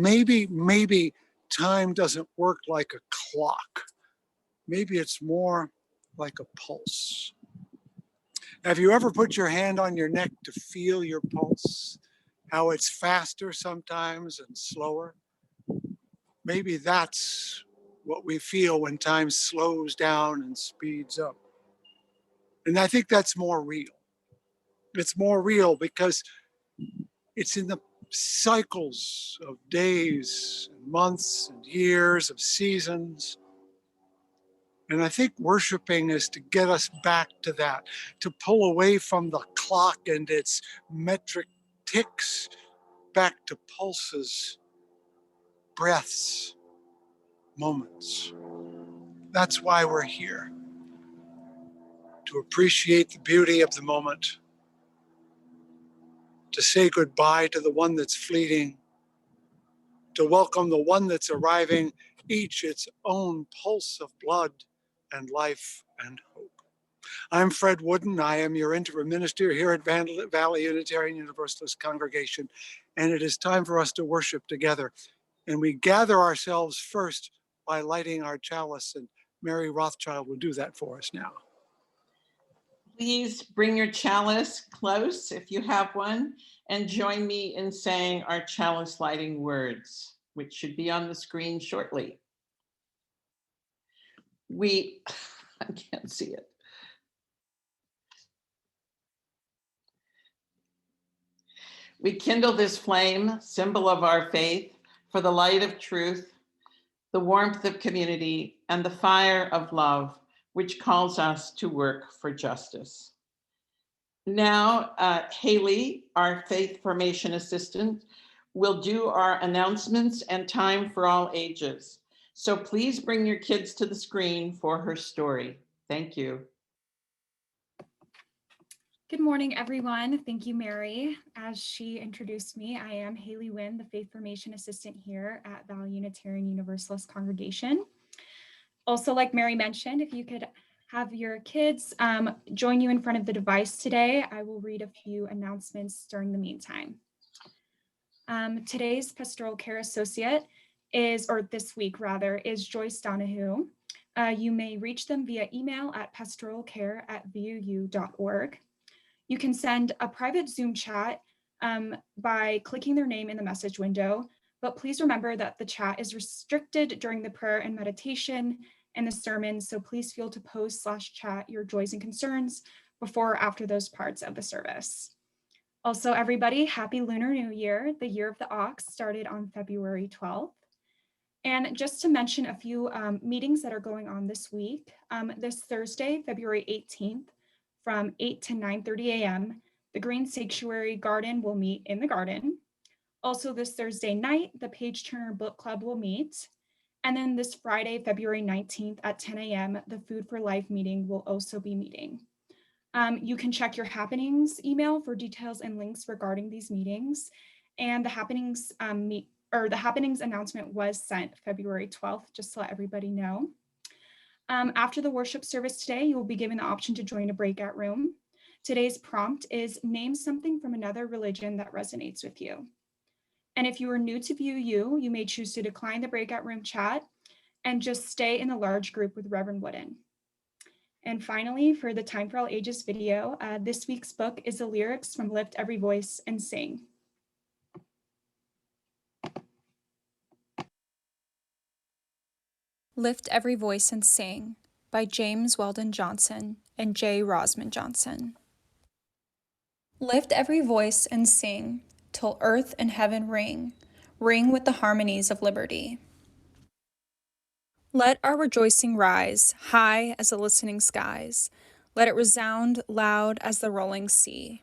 maybe time doesn't work like a clock. Maybe it's more like a pulse. Have you ever put your hand on your neck to feel your pulse? How it's faster sometimes and slower? Maybe that's what we feel when time slows down and speeds up. And I think that's more real. It's more real because it's in the cycles of days, and months, and years, of seasons. And I think worshiping is to get us back to that, to pull away from the clock and its metric ticks back to pulses, breaths, moments. That's why we're here, to appreciate the beauty of the moment, to say goodbye to the one that's fleeting, to welcome the one that's arriving, each its own pulse of blood and life and hope. I'm Fred Wooden. I am your interim minister here at Valley Unitarian Universalist congregation, and it is time for us to worship together. And we gather ourselves first by lighting our chalice, and Mary Rothschild will do that for us now. Please bring your chalice close if you have one, and join me in saying our chalice lighting words, which should be on the screen shortly. I can't see it. We kindle this flame, symbol of our faith, for the light of truth, the warmth of community, and the fire of love, which calls us to work for justice. Now, Haley, our faith formation assistant, will do our announcements and time for all ages. So please bring your kids to the screen for her story. Thank you. Good morning, everyone. Thank you, Mary. As she introduced me, I am Haley Wynn, the Faith Formation Assistant here at Valley Unitarian Universalist Congregation. Also, like Mary mentioned, if you could have your kids join you in front of the device today, I will read a few announcements during the meantime. Today's Pastoral Care Associate this week rather, is Joyce Donahue. You may reach them via email at pastoralcare@vuu.org. You can send a private Zoom chat by clicking their name in the message window, but please remember that the chat is restricted during the prayer and meditation and the sermon, so please feel to post/chat your joys and concerns before or after those parts of the service. Also, everybody, happy Lunar New Year. The Year of the Ox started on February 12th. And just to mention a few meetings that are going on this week, this Thursday, February 18th, from 8 to 9:30 a.m., the Green Sanctuary Garden will meet in the garden. Also this Thursday night, the Page Turner Book Club will meet. And then this Friday, February 19th at 10 a.m., the Food for Life meeting will also be meeting. You can check your happenings email for details and links regarding these meetings. And the happenings announcement was sent February 12th, just to let everybody know. After the worship service today, you will be given the option to join a breakout room. Today's prompt is name something from another religion that resonates with you. And if you are new to VUU, you may choose to decline the breakout room chat and just stay in the large group with Reverend Wooden. And finally, for the Time for All Ages video, this week's book is the lyrics from Lift Every Voice and Sing. Lift Every Voice and Sing by James Weldon Johnson and J. Rosman Johnson. Lift every voice and sing, till earth and heaven ring, ring with the harmonies of liberty. Let our rejoicing rise, high as the listening skies, let it resound loud as the rolling sea.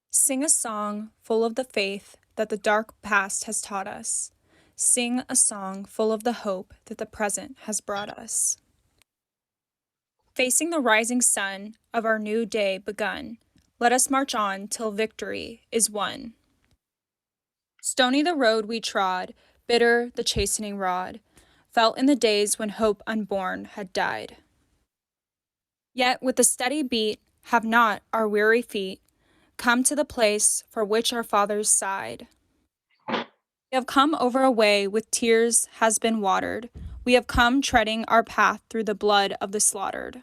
Sing a song full of the faith that the dark past has taught us. Sing a song full of the hope that the present has brought us. Facing the rising sun of our new day begun, let us march on till victory is won. Stony the road we trod, bitter the chastening rod, felt in the days when hope unborn had died. Yet with a steady beat have not our weary feet come to the place for which our fathers sighed. We have come over a way with tears has been watered. We have come treading our path through the blood of the slaughtered.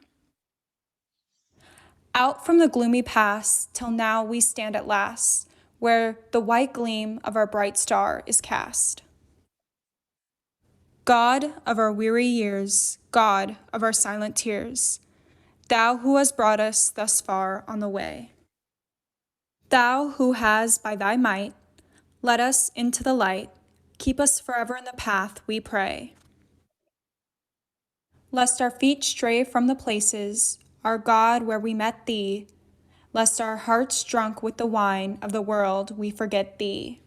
Out from the gloomy past, till now we stand at last, where the white gleam of our bright star is cast. God of our weary years, God of our silent tears, Thou who hast brought us thus far on the way. Thou who has by thy might led us into the light, keep us forever in the path, we pray. Lest our feet stray from the places, our God, where we met thee, lest our hearts drunk with the wine of the world we forget thee.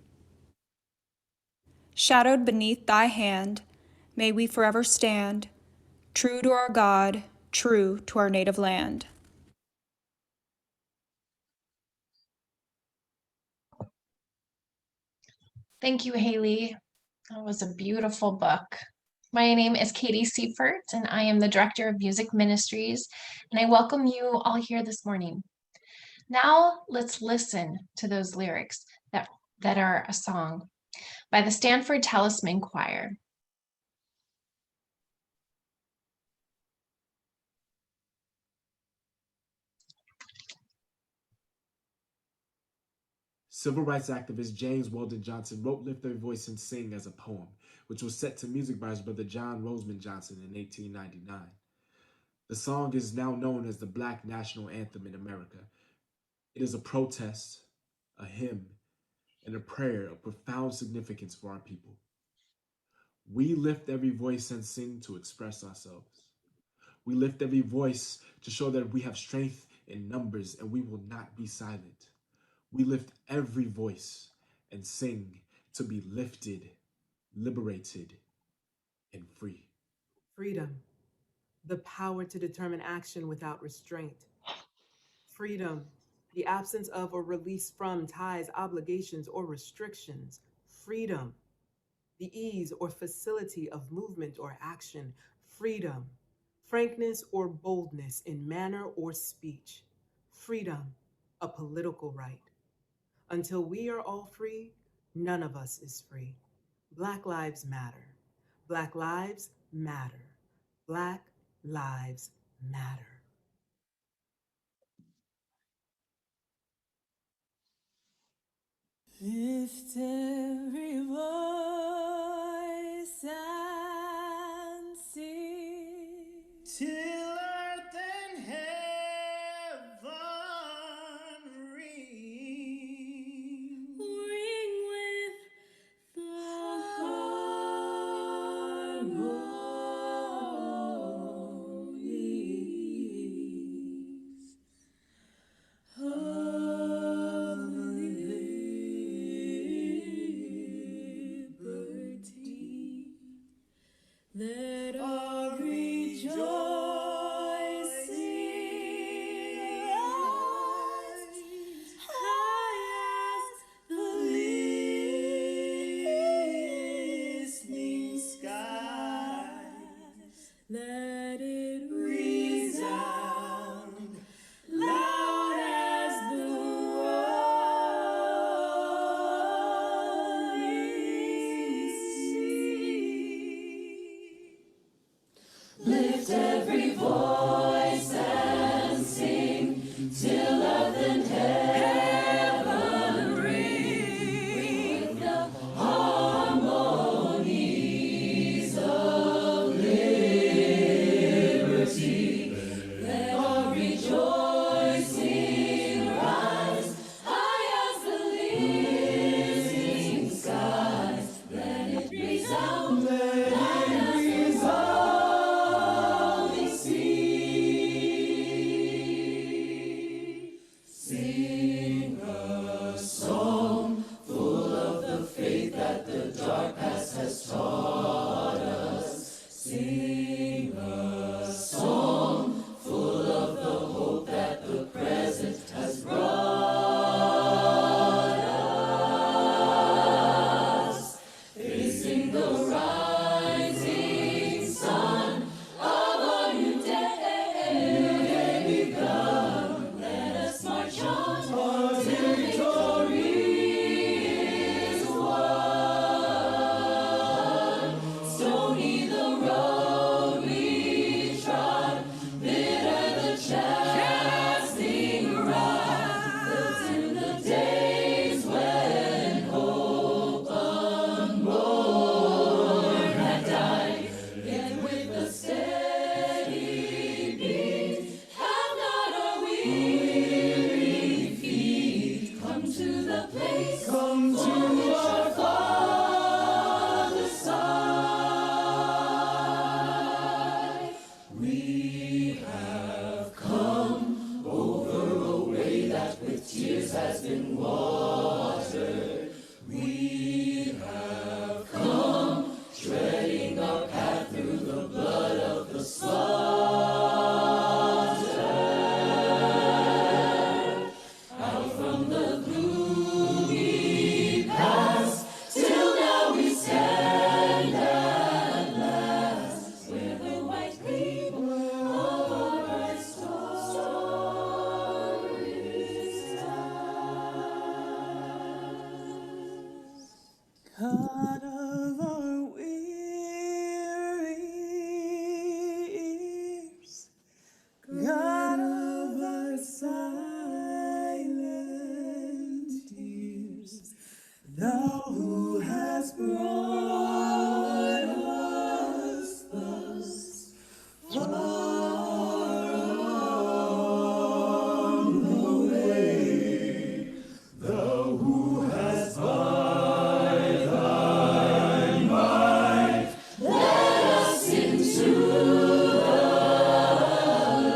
Shadowed beneath thy hand, may we forever stand, true to our God, true to our native land. Thank you, Haley. That was a beautiful book. My name is Katie Seifert, and I am the Director of Music Ministries, and I welcome you all here this morning. Now let's listen to those lyrics that are a song by the Stanford Talisman Choir. Civil rights activist James Weldon Johnson wrote Lift Their Voice and Sing as a poem, which was set to music by his brother John Roseman Johnson in 1899. The song is now known as the Black National Anthem in America. It is a protest, a hymn, and a prayer of profound significance for our people. We lift every voice and sing to express ourselves. We lift every voice to show that we have strength in numbers and we will not be silent. We lift every voice and sing to be lifted, liberated, and free. Freedom, the power to determine action without restraint. Freedom, the absence of or release from ties, obligations, or restrictions. Freedom, the ease or facility of movement or action. Freedom, frankness or boldness in manner or speech. Freedom, a political right. Until we are all free, none of us is free. Black lives matter. Black lives matter. Black lives matter. Lift every voice and sing till earth and heaven ring. Ring with the harmonies of God of our weary ears, God of our silent tears, thou who hast brought us thus far on the way, thou who hast by thy might led us into the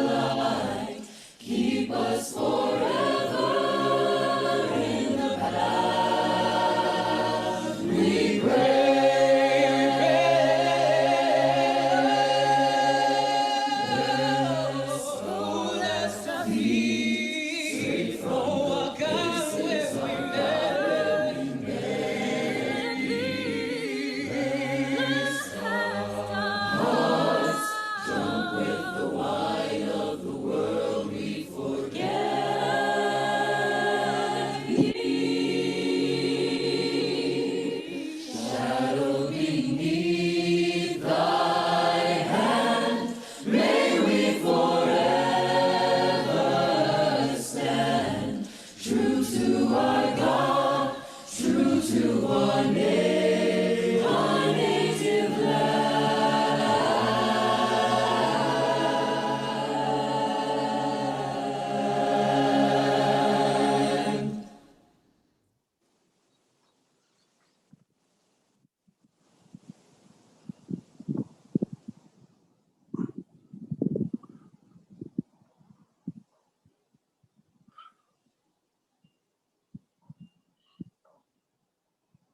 light, keep us forever in the path we grace. Oh, let's not be faithful, God, where we drunk with the wine of the world, we forget thee. Shadow beneath thy hand, may we forever stand, true to our God, true to our native land.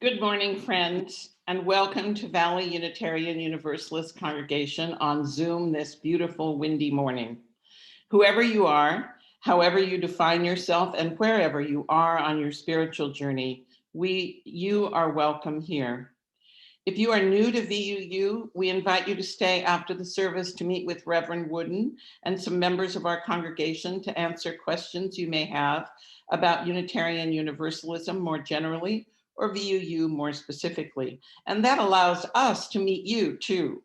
Good morning, friends, and welcome to Valley Unitarian Universalist Congregation on Zoom this beautiful windy morning. Whoever you are, however you define yourself, and wherever you are on your spiritual journey, you are welcome here. If you are new to VUU, we invite you to stay after the service to meet with Reverend Wooden and some members of our congregation to answer questions you may have about Unitarian Universalism more generally, or VUU more specifically. And that allows us to meet you too.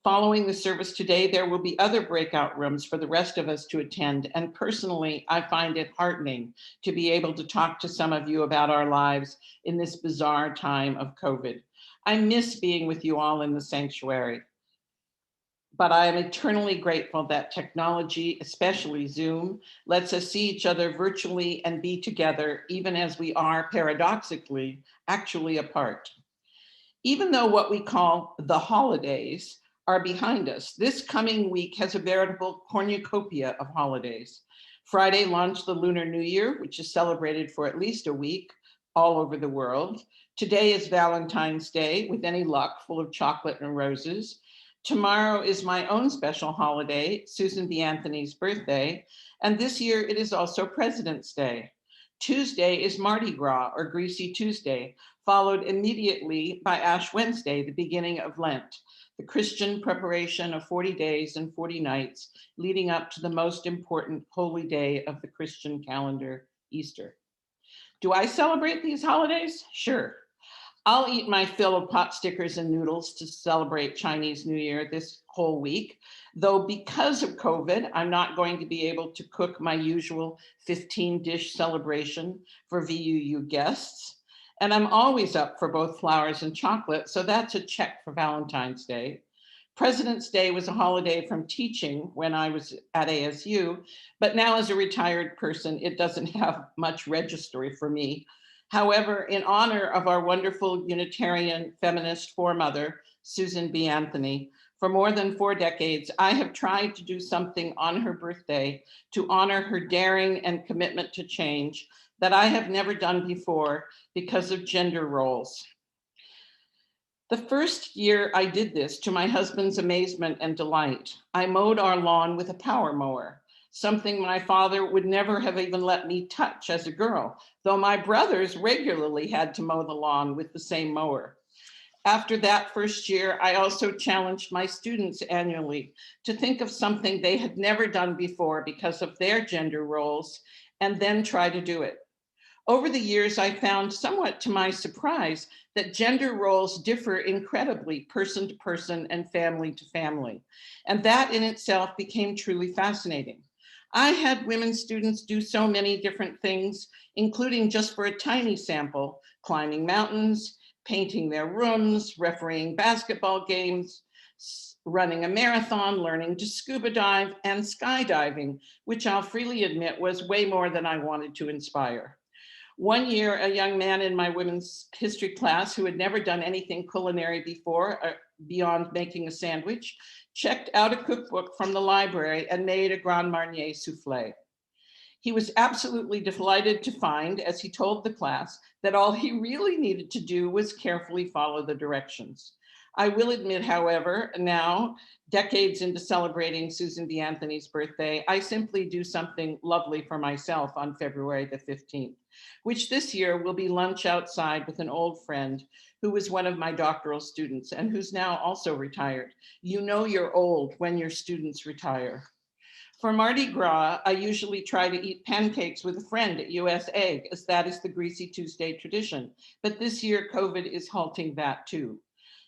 Following the service today, there will be other breakout rooms for the rest of us to attend. And personally, I find it heartening to be able to talk to some of you about our lives in this bizarre time of COVID. I miss being with you all in the sanctuary. But I am eternally grateful that technology, especially Zoom, lets us see each other virtually and be together, even as we are paradoxically actually apart. Even though what we call the holidays are behind us, this coming week has a veritable cornucopia of holidays. Friday launched the Lunar New Year, which is celebrated for at least a week all over the world. Today is Valentine's Day, with any luck, full of chocolate and roses. Tomorrow is my own special holiday, Susan B. Anthony's birthday, and this year it is also President's Day. Tuesday is Mardi Gras, or Greasy Tuesday, followed immediately by Ash Wednesday, the beginning of Lent, the Christian preparation of 40 days and 40 nights leading up to the most important holy day of the Christian calendar, Easter. Do I celebrate these holidays? Sure. I'll eat my fill of pot stickers and noodles to celebrate Chinese New Year this whole week, though because of COVID, I'm not going to be able to cook my usual 15-dish celebration for VUU guests. And I'm always up for both flowers and chocolate, so that's a check for Valentine's Day. President's Day was a holiday from teaching when I was at ASU, but now as a retired person, it doesn't have much registry for me. However, in honor of our wonderful Unitarian feminist foremother, Susan B. Anthony, for more than 4 decades, I have tried to do something on her birthday to honor her daring and commitment to change that I have never done before because of gender roles. The first year I did this, to my husband's amazement and delight, I mowed our lawn with a power mower, something my father would never have even let me touch as a girl, though my brothers regularly had to mow the lawn with the same mower. After that first year, I also challenged my students annually to think of something they had never done before because of their gender roles, and then try to do it. Over the years, I found, somewhat to my surprise, that gender roles differ incredibly person to person and family to family. And that in itself became truly fascinating. I had women students do so many different things, including, just for a tiny sample, climbing mountains, painting their rooms, refereeing basketball games, running a marathon, learning to scuba dive, and skydiving, which I'll freely admit was way more than I wanted to inspire. One year, a young man in my women's history class who had never done anything culinary before, beyond making a sandwich, checked out a cookbook from the library and made a Grand Marnier souffle. He was absolutely delighted to find, as he told the class, that all he really needed to do was carefully follow the directions. I will admit, however, now, decades into celebrating Susan B. Anthony's birthday, I simply do something lovely for myself on February the 15th, which this year will be lunch outside with an old friend who was one of my doctoral students and who's now also retired. You know you're old when your students retire. For Mardi Gras, I usually try to eat pancakes with a friend at US Egg, as that is the Greasy Tuesday tradition. But this year, COVID is halting that too.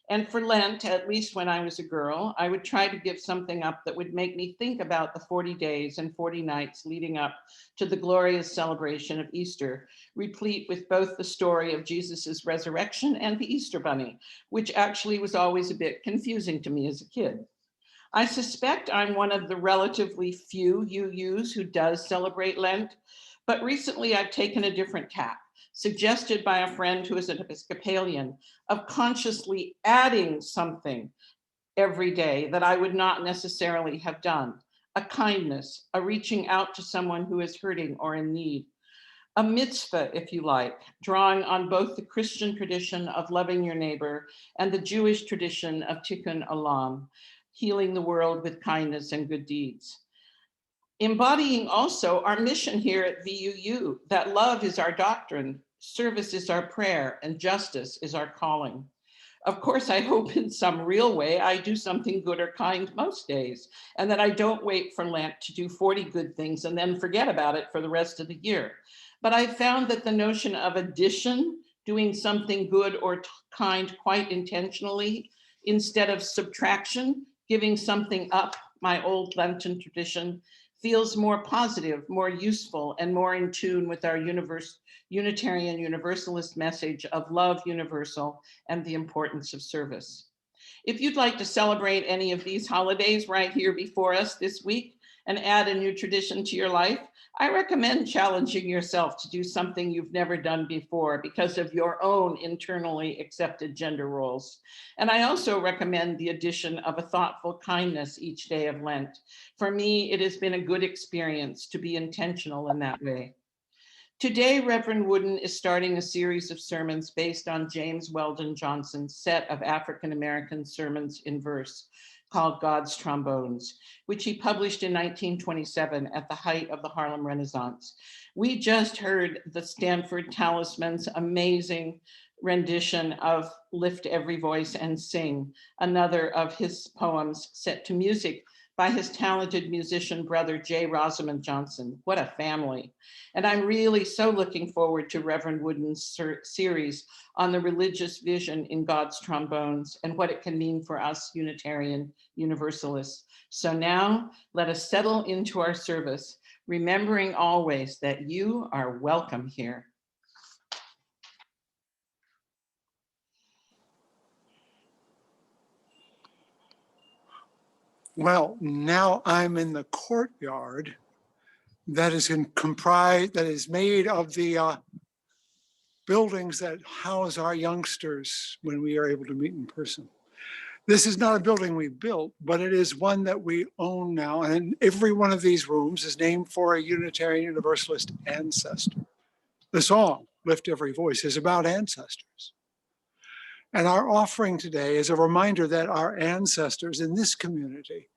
And for Lent, at least when I was a girl, I would try to give something up that would make me think about the 40 days and 40 nights leading up to the glorious celebration of Easter, replete with both the story of Jesus's resurrection and the Easter Bunny, which actually was always a bit confusing to me as a kid. I suspect I'm one of the relatively few UUs who does celebrate Lent, but recently I've taken a different tack, suggested by a friend who is an Episcopalian, of consciously adding something every day that I would not necessarily have done. A kindness, a reaching out to someone who is hurting or in need. A mitzvah, if you like, drawing on both the Christian tradition of loving your neighbor and the Jewish tradition of tikkun olam, healing the world with kindness and good deeds. Embodying also our mission here at VUU, that love is our doctrine, service is our prayer, and justice is our calling. Of course, I hope in some real way I do something good or kind most days, and that I don't wait for Lent to do 40 good things and then forget about it for the rest of the year. But I found that the notion of addition, doing something good or kind quite intentionally, instead of subtraction, giving something up, my old Lenten tradition, feels more positive, more useful, and more in tune with our Unitarian Universalist message of love universal and the importance of service. If you'd like to celebrate any of these holidays right here before us this week and add a new tradition to your life, I recommend challenging yourself to do something you've never done before because of your own internally accepted gender roles. And I also recommend the addition of a thoughtful kindness each day of Lent. For me, it has been a good experience to be intentional in that way. Today, Reverend Wooden is starting a series of sermons based on James Weldon Johnson's set of African-American sermons in verse called God's Trombones, which he published in 1927 at the height of the Harlem Renaissance. We just heard the Stanford Talisman's amazing rendition of Lift Every Voice and Sing, another of his poems set to music by his talented musician brother, J. Rosamond Johnson. What a family. And I'm really so looking forward to Reverend Wooden's series on the religious vision in God's Trombones and what it can mean for us Unitarian Universalists. So now let us settle into our service, remembering always that you are welcome here. Well, now I'm in the courtyard that is made of the buildings that house our youngsters when we are able to meet in person. This is not a building we built, but it is one that we own now. And every one of these rooms is named for a Unitarian Universalist ancestor. The song, Lift Every Voice, is about ancestors. And our offering today is a reminder that our ancestors in this community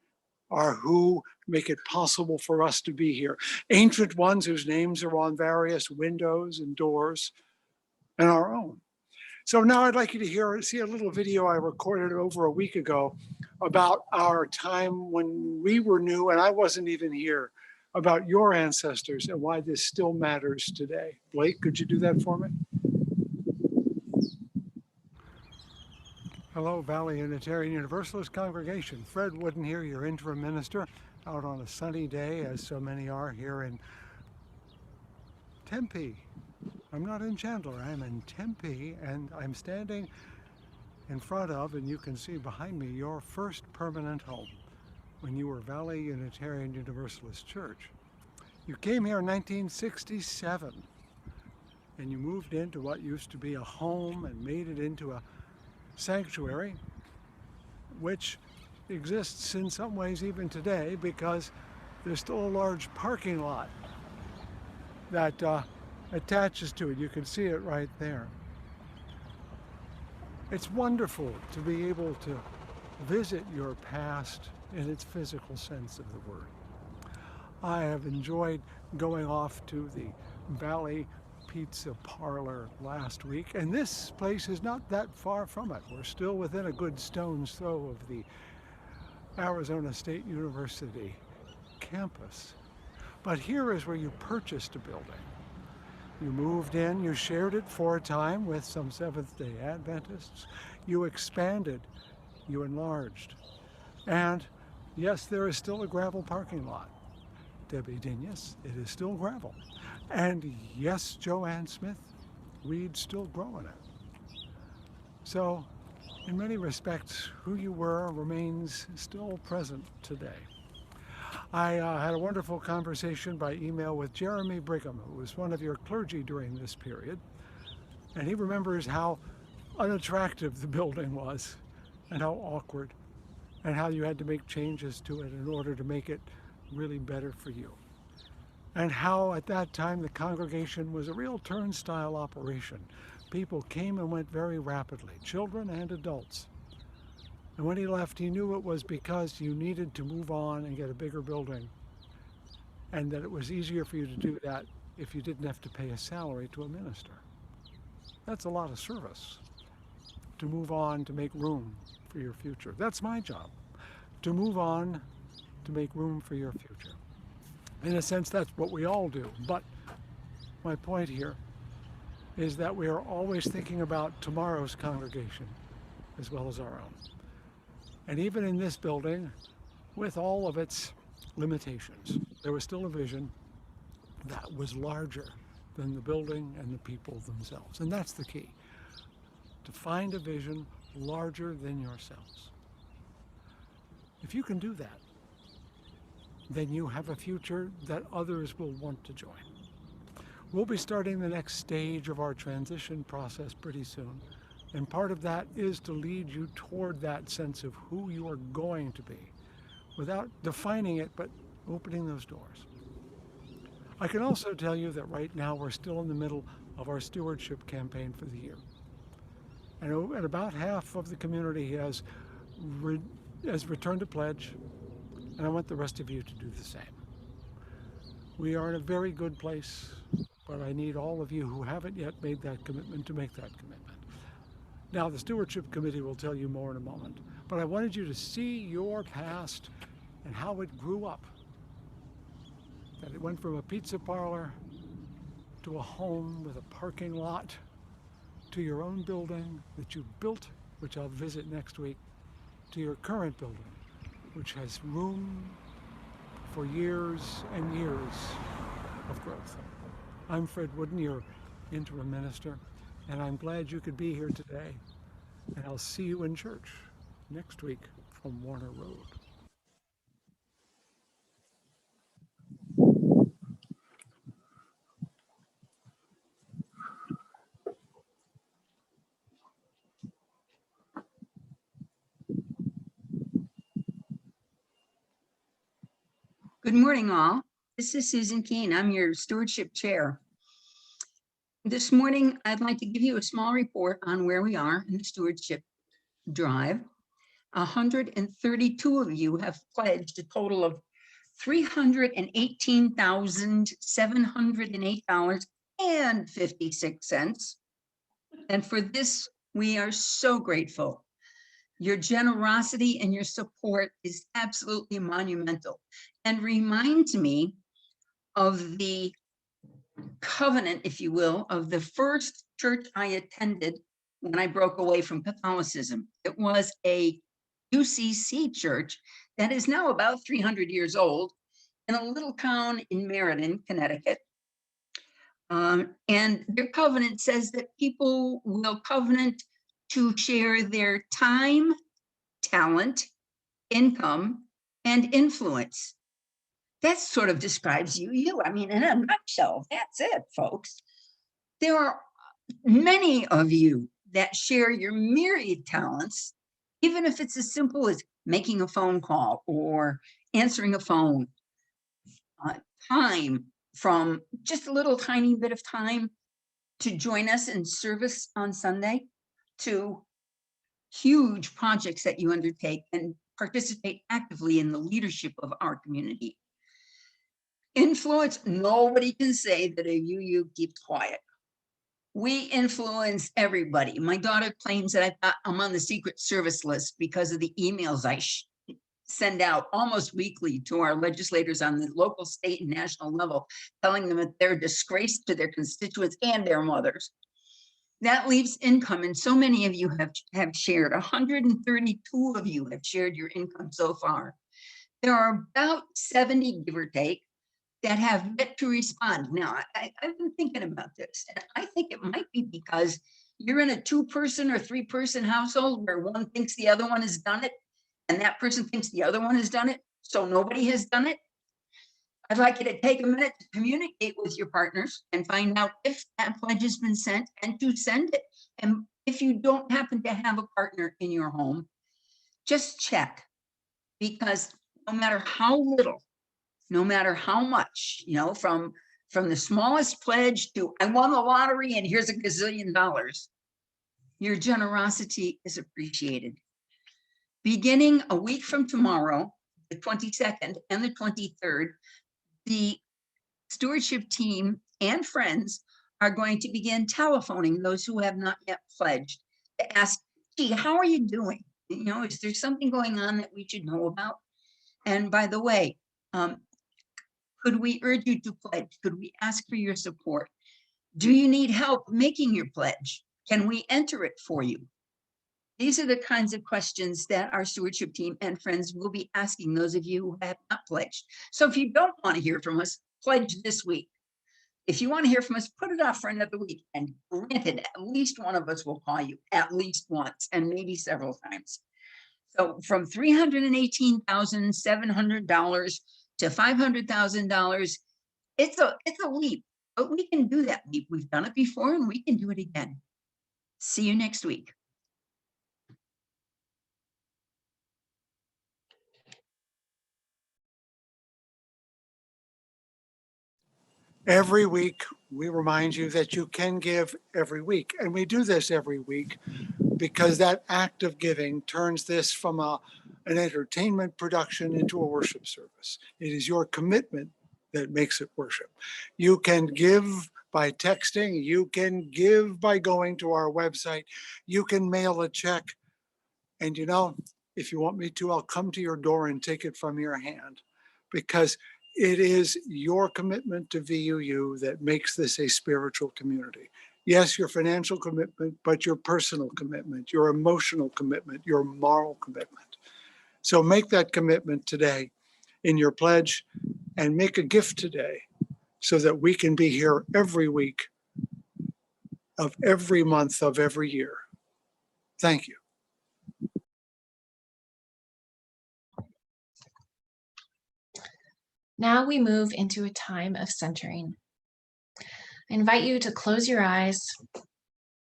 are who make it possible for us to be here. Ancient ones whose names are on various windows and doors, and our own. So now I'd like you to see a little video I recorded over a week ago about our time when we were new and I wasn't even here, about your ancestors and why this still matters today. Blake, could you do that for me? Hello, Valley Unitarian Universalist congregation. Fred Wooden here, your interim minister, out on a sunny day, as so many are here in Tempe. I'm not in Chandler, I'm in Tempe, and I'm standing in front of, and you can see behind me, your first permanent home when you were Valley Unitarian Universalist Church. You came here in 1967, and you moved into what used to be a home and made it into a sanctuary, which exists in some ways even today because there's still a large parking lot that attaches to it. You can see it right there. It's wonderful to be able to visit your past in its physical sense of the word. I have enjoyed going off to the Valley Pizza Parlor last week, and this place is not that far from it. We're still within a good stone's throw of the Arizona State University campus. But here is where you purchased a building. You moved in, you shared it for a time with some Seventh-day Adventists. You expanded, you enlarged. And yes, there is still a gravel parking lot. Debbie Dinius, it is still gravel. And yes, Joanne Smith, weeds still grow in it. So, in many respects, who you were remains still present today. I had a wonderful conversation by email with Jeremy Brigham, who was one of your clergy during this period. And he remembers how unattractive the building was and how awkward and how you had to make changes to it in order to make it really better for you. And how at that time the congregation was a real turnstile operation. People came and went very rapidly, children and adults. And when he left, he knew it was because you needed to move on and get a bigger building, and that it was easier for you to do that if you didn't have to pay a salary to a minister. That's a lot of service, to move on, to make room for your future. That's my job, to move on, to make room for your future. In a sense, that's what we all do. But my point here is that we are always thinking about tomorrow's congregation as well as our own. And even in this building, with all of its limitations, there was still a vision that was larger than the building and the people themselves. And that's the key, to find a vision larger than yourselves. If you can do that, then you have a future that others will want to join. We'll be starting the next stage of our transition process pretty soon. And part of that is to lead you toward that sense of who you are going to be, without defining it, but opening those doors. I can also tell you that right now we're still in the middle of our stewardship campaign for the year. And about half of the community has returned a pledge, and I want the rest of you to do the same. We are in a very good place, but I need all of you who haven't yet made that commitment to make that commitment. Now, the Stewardship Committee will tell you more in a moment, but I wanted you to see your past and how it grew up. That it went from a pizza parlor to a home with a parking lot to your own building that you built, which I'll visit next week, to your current building, which has room for years and years of growth. I'm Fred Wooden, your interim minister, and I'm glad you could be here today. And I'll see you in church next week from Warner Road. Good morning, all. This is Susan Keene. I'm your stewardship chair. This morning, I'd like to give you a small report on where we are in the stewardship drive. 132 of you have pledged a total of $318,708.56. And for this, we are so grateful. Your generosity and your support is absolutely monumental and reminds me of the covenant, if you will, of the first church I attended when I broke away from Catholicism. It was a UCC church that is now about 300 years old in a little town in Meriden, Connecticut. And their covenant says that people will covenant to share their time, talent, income, and influence. That sort of describes you. I mean, in a nutshell, that's it, folks. There are many of you that share your myriad talents, even if it's as simple as making a phone call or answering a phone. Time, from just a little tiny bit of time to join us in service on Sunday, to huge projects that you undertake and participate actively in the leadership of our community. Influence, nobody can say that a UU keeps quiet. We influence everybody. My daughter claims that I'm on the Secret Service list because of the emails I send out almost weekly to our legislators on the local, state, and national level, telling them that they're a disgrace to their constituents and their mothers. That leaves income, and so many of you have shared. 132 of you have shared your income so far. There are about 70, give or take, that have yet to respond. Now, I've been thinking about this, and I think it might be because you're in a 2-person or 3-person household where one thinks the other one has done it, and that person thinks the other one has done it, so nobody has done it. I'd like you to take a minute to communicate with your partners and find out if that pledge has been sent and to send it. And if you don't happen to have a partner in your home, just check, because no matter how little, no matter how much, you know, from the smallest pledge to I won the lottery and here's $1 gazillion, your generosity is appreciated. Beginning a week from tomorrow, the 22nd and the 23rd, the stewardship team and friends are going to begin telephoning those who have not yet pledged to ask, gee, how are you doing? You know, is there something going on that we should know about? And by the way, could we urge you to pledge? Could we ask for your support? Do you need help making your pledge? Can we enter it for you? These are the kinds of questions that our stewardship team and friends will be asking those of you who have not pledged. So if you don't want to hear from us, pledge this week. If you want to hear from us, put it off for another week. And granted, at least one of us will call you at least once and maybe several times. So from $318,700 to $500,000, it's a leap, but we can do that leap. We've done it before and we can do it again. See you next week. Every week, we remind you that you can give every week. And we do this every week because that act of giving turns this from an entertainment production into a worship service. It is your commitment that makes it worship. You can give by texting, you can give by going to our website, you can mail a check. And you know, if you want me to, I'll come to your door and take it from your hand, because it is your commitment to VUU that makes this a spiritual community. Yes, your financial commitment, but your personal commitment, your emotional commitment, your moral commitment. So make that commitment today in your pledge and make a gift today so that we can be here every week of every month of every year. Thank you. Now we move into a time of centering. I invite you to close your eyes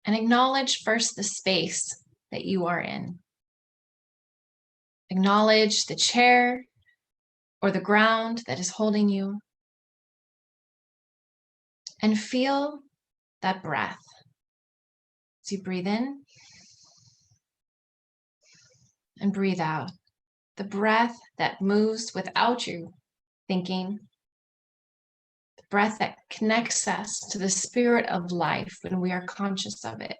and acknowledge first the space that you are in. Acknowledge the chair or the ground that is holding you. And feel that breath. As you breathe in and breathe out. The breath that moves without you thinking. The breath that connects us to the spirit of life when we are conscious of it.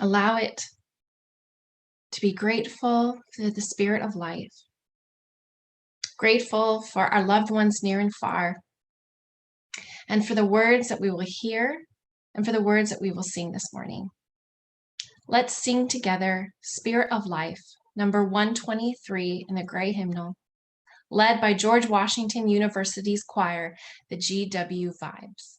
Allow it to be grateful for the spirit of life, grateful for our loved ones near and far, and for the words that we will hear and for the words that we will sing this morning. Let's sing together Spirit of Life, number 123 in the Gray Hymnal, led by George Washington University's choir, the GW Vibes.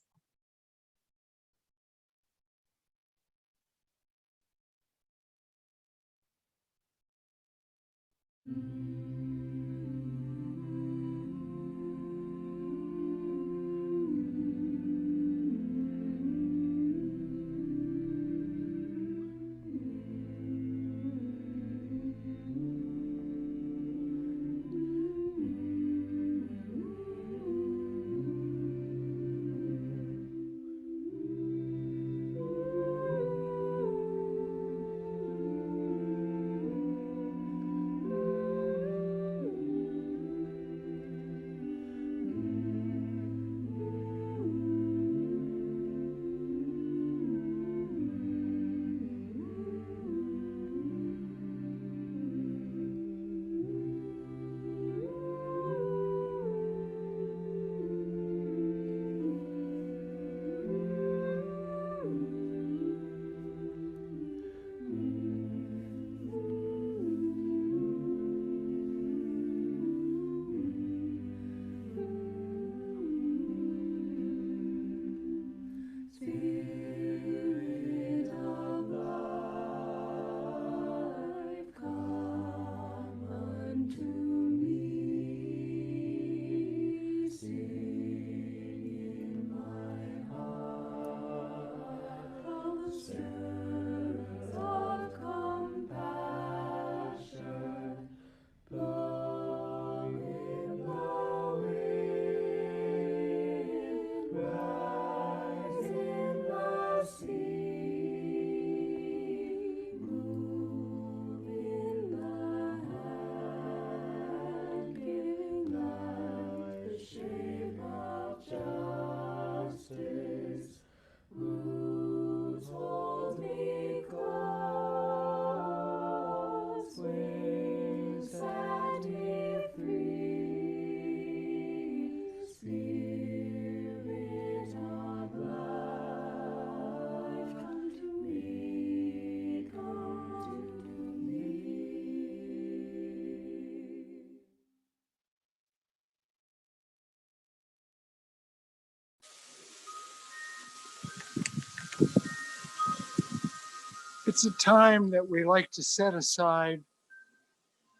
It's a time that we like to set aside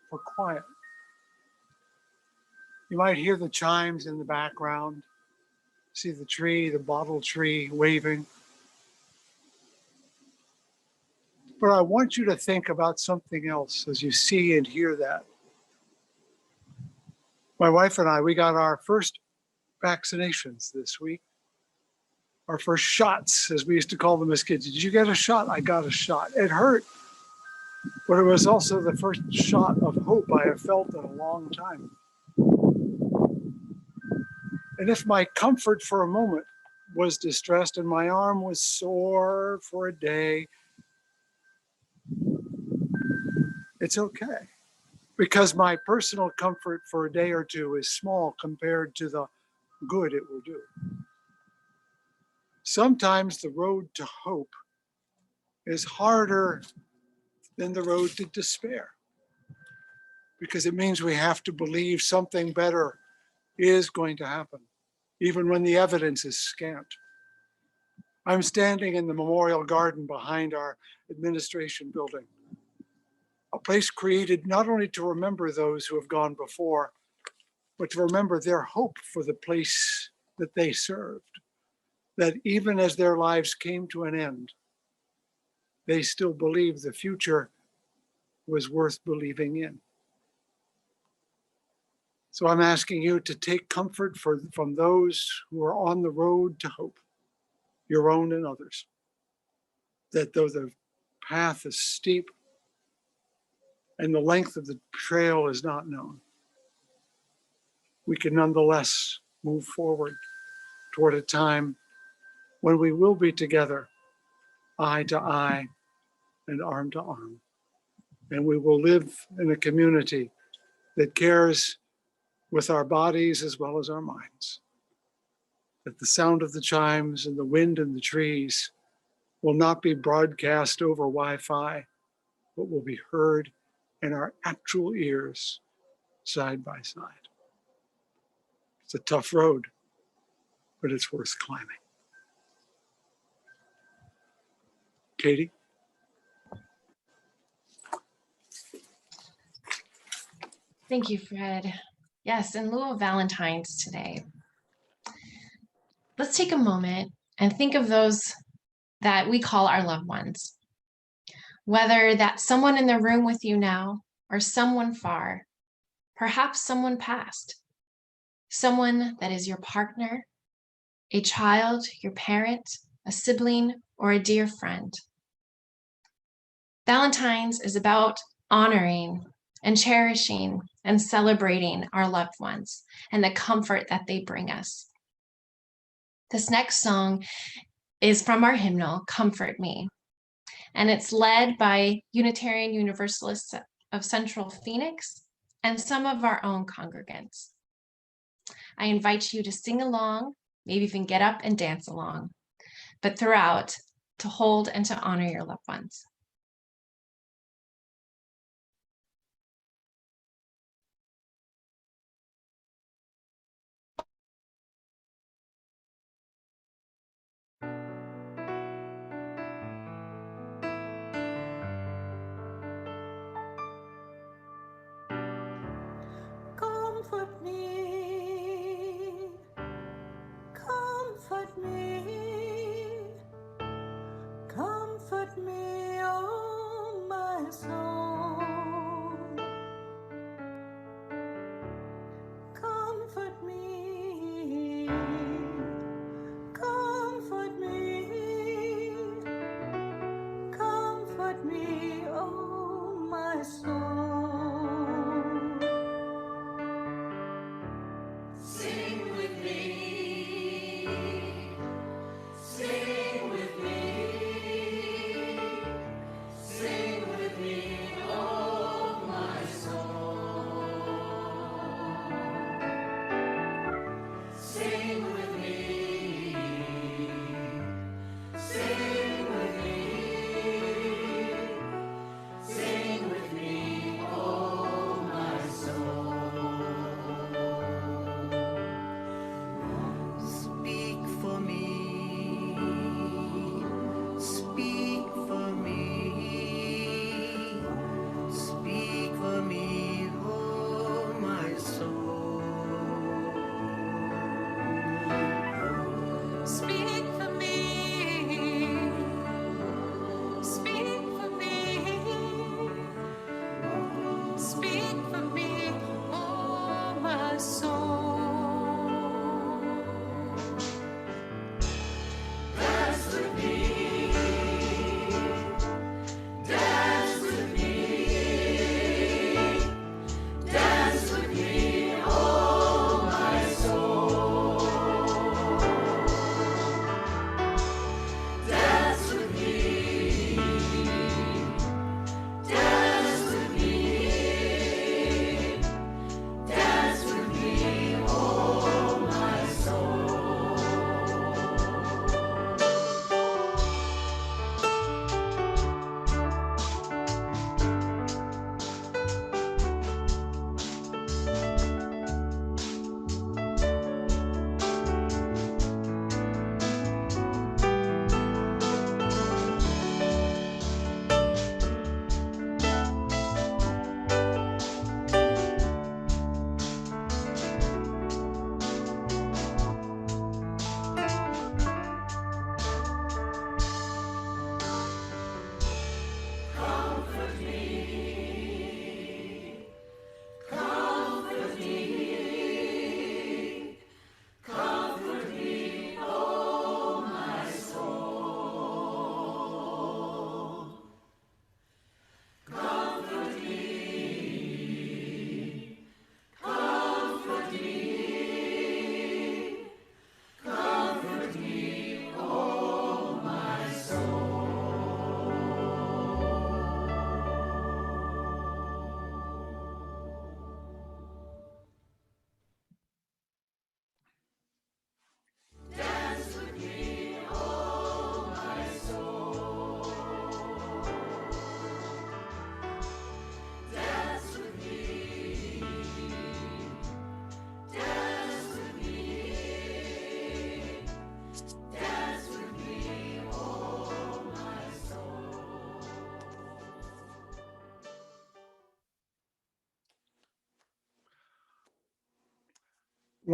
for quiet. You might hear the chimes in the background, see the tree, the bottle tree waving. But I want you to think about something else as you see and hear that. My wife and I, we got our first vaccinations this week. Our first shots, as we used to call them as kids. Did you get a shot? I got a shot. It hurt, but it was also the first shot of hope I have felt in a long time. And if my comfort for a moment was distressed and my arm was sore for a day, it's okay. Because my personal comfort for a day or two is small compared to the good it will do. Sometimes the road to hope is harder than the road to despair, because it means we have to believe something better is going to happen, even when the evidence is scant. I'm standing in the memorial garden behind our administration building, a place created not only to remember those who have gone before, but to remember their hope for the place that they served, that even as their lives came to an end, they still believed the future was worth believing in. So I'm asking you to take comfort from those who are on the road to hope, your own and others, that though the path is steep and the length of the trail is not known, we can nonetheless move forward toward a time when we will be together, eye to eye and arm to arm. and we will live in a community that cares with our bodies as well as our minds. That the sound of the chimes and the wind in the trees will not be broadcast over Wi-Fi, but will be heard in our actual ears side by side. It's a tough road, but it's worth climbing. Katie? Thank you, Fred. Yes, in lieu of Valentine's today, let's take a moment and think of those that we call our loved ones. Whether that's someone in the room with you now or someone far, perhaps someone past, someone that is your partner, a child, your parent, a sibling, or a dear friend. Valentine's is about honoring and cherishing and celebrating our loved ones and the comfort that they bring us. This next song is from our hymnal, Comfort Me, and it's led by Unitarian Universalists of Central Phoenix and some of our own congregants. I invite you to sing along, maybe even get up and dance along, but throughout, to hold and to honor your loved ones. Comfort me, comfort me, comfort me,